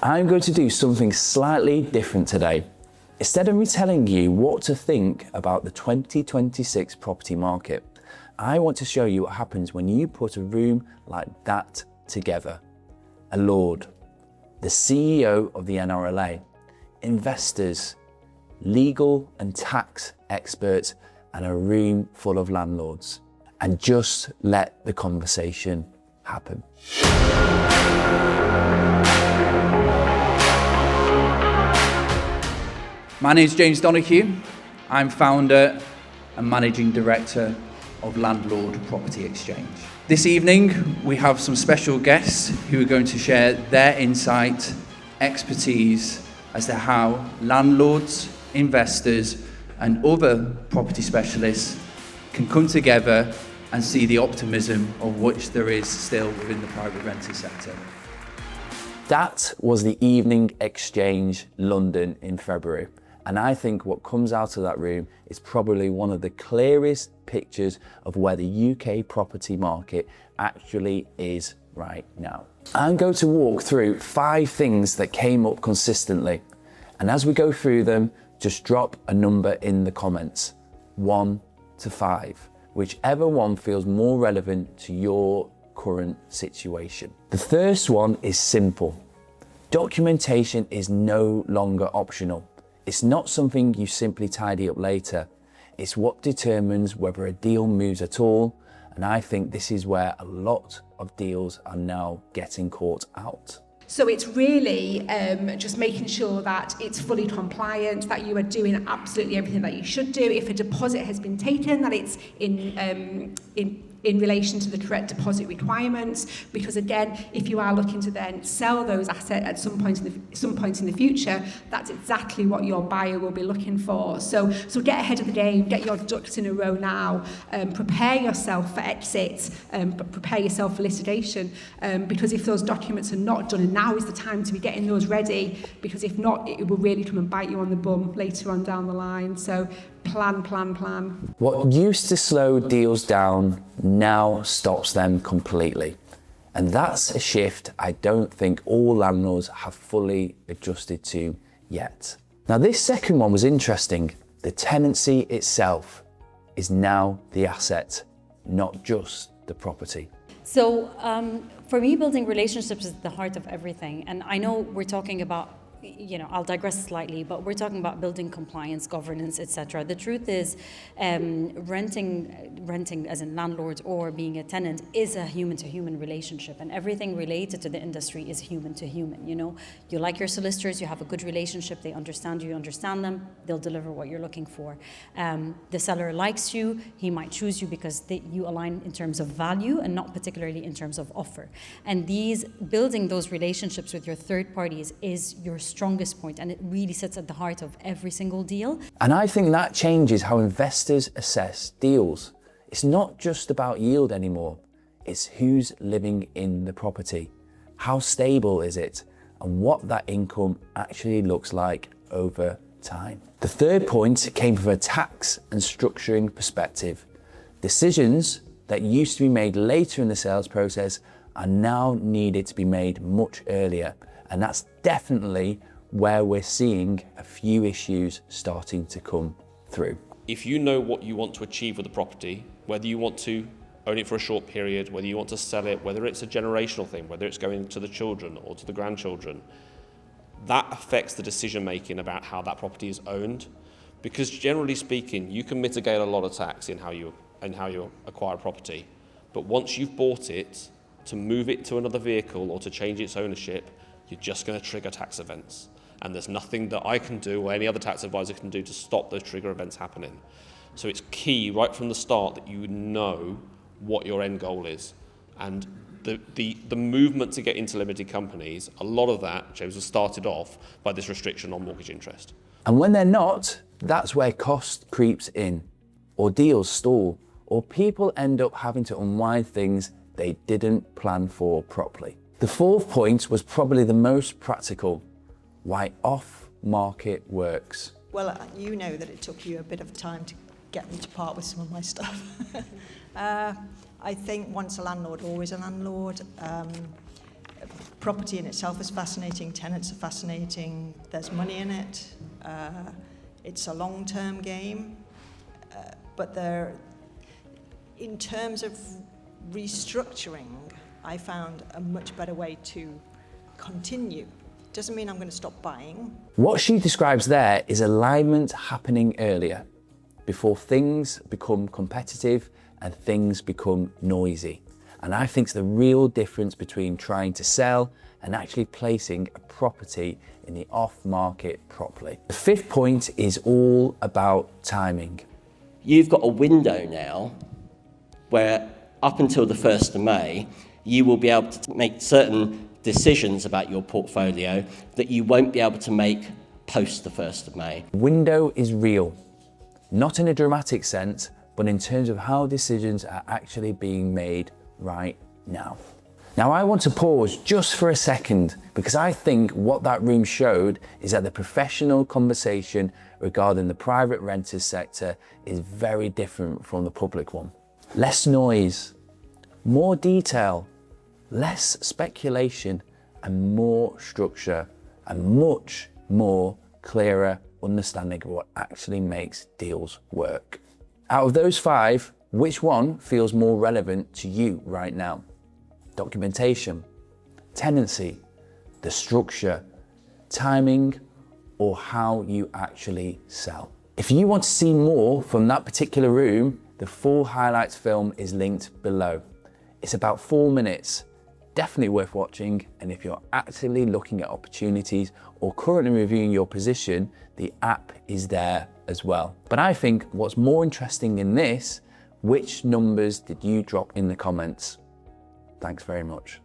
I'm going to do something slightly different today. Instead of me telling you what to think about the 2026 property market, I want to show you what happens when you put a room like that together. A lord, the CEO of the NRLA, investors, legal and tax experts, and a room full of landlords. And just let the conversation happen. My name is James Donoghue. I'm founder and managing director of Landlord Property Exchange. This evening, we have some special guests who are going to share their insight, expertise as to how landlords, investors, and other property specialists can come together and see the optimism of which there is still within the private rented sector. That was the Evening Exchange London in February. And I think what comes out of that room is probably one of the clearest pictures of where the UK property market actually is right now. I'm going to walk through 5 things that came up consistently. And as we go through them, just drop a number in the comments, 1 to 5, whichever one feels more relevant to your current situation. The first one is simple. Documentation is no longer optional. It's not something you simply tidy up later. It's what determines whether a deal moves at all, and I think this is where a lot of deals are now getting caught out. So it's really just making sure that it's fully compliant, that you are doing absolutely everything that you should do. If a deposit has been taken, that it's in relation to the correct deposit requirements, because again, if you are looking to then sell those assets at some point in the future, that's exactly what your buyer will be looking for. So get ahead of the game, get your ducks in a row now, prepare yourself for exit, but prepare yourself for litigation, because if those documents are not done, and now is the time to be getting those ready, because if not, it will really come and bite you on the bum later on down the line. So plan. What used to slow deals down now stops them completely. And that's a shift I don't think all landlords have fully adjusted to yet. Now, this second one was interesting. The tenancy itself is now the asset, not just the property. So for me, building relationships is the heart of everything. And I know we're talking about, I'll digress slightly, but we're talking about building compliance, governance, etc. The truth is, renting as a landlord or being a tenant is a human-to-human relationship, and everything related to the industry is human-to-human. You like your solicitors, you have a good relationship, they understand you, understand them, they'll deliver what you're looking for. The seller likes you, he might choose you because you align in terms of value and not particularly in terms of offer. And building those relationships with your third parties is your strongest point, and it really sits at the heart of every single deal. And I think that changes how investors assess deals. It's not just about yield anymore. It's who's living in the property, how stable is it, and what that income actually looks like over time. The third point came from a tax and structuring perspective. Decisions that used to be made later in the sales process are now needed to be made much earlier. And that's definitely where we're seeing a few issues starting to come through. If you know what you want to achieve with the property, whether you want to own it for a short period, whether you want to sell it, whether it's a generational thing, whether it's going to the children or to the grandchildren, that affects the decision making about how that property is owned. Because generally speaking, you can mitigate a lot of tax in how you acquire a property. But once you've bought it, to move it to another vehicle or to change its ownership, you're just going to trigger tax events. And there's nothing that I can do or any other tax advisor can do to stop those trigger events happening. So it's key right from the start that you know what your end goal is. And the movement to get into limited companies, a lot of that, James, was started off by this restriction on mortgage interest. And when they're not, that's where cost creeps in, or deals stall, or people end up having to unwind things they didn't plan for properly. The fourth point was probably the most practical, why off-market works. Well, you know that it took you a bit of time to get me to part with some of my stuff. I think once a landlord, always a landlord. property in itself is fascinating, tenants are fascinating, there's money in it, it's a long-term game, but in terms of restructuring, I found a much better way to continue. Doesn't mean I'm going to stop buying. What she describes there is alignment happening earlier, before things become competitive and things become noisy. And I think it's the real difference between trying to sell and actually placing a property in the off market properly. The fifth point is all about timing. You've got a window now where up until the 1st of May, you will be able to make certain decisions about your portfolio that you won't be able to make post the 1st of May. Window is real, not in a dramatic sense, but in terms of how decisions are actually being made right now. Now I want to pause just for a second because I think what that room showed is that the professional conversation regarding the private renters sector is very different from the public one. Less noise, more detail, less speculation and more structure and much more clearer understanding of what actually makes deals work. Out of those 5, which one feels more relevant to you right now? Documentation, tenancy, the structure, timing, or how you actually sell? If you want to see more from that particular room, the full highlights film is linked below. It's about 4 minutes, definitely worth watching, and if you're actively looking at opportunities or currently reviewing your position, the app is there as well. But I think what's more interesting in this, which numbers did you drop in the comments? Thanks very much.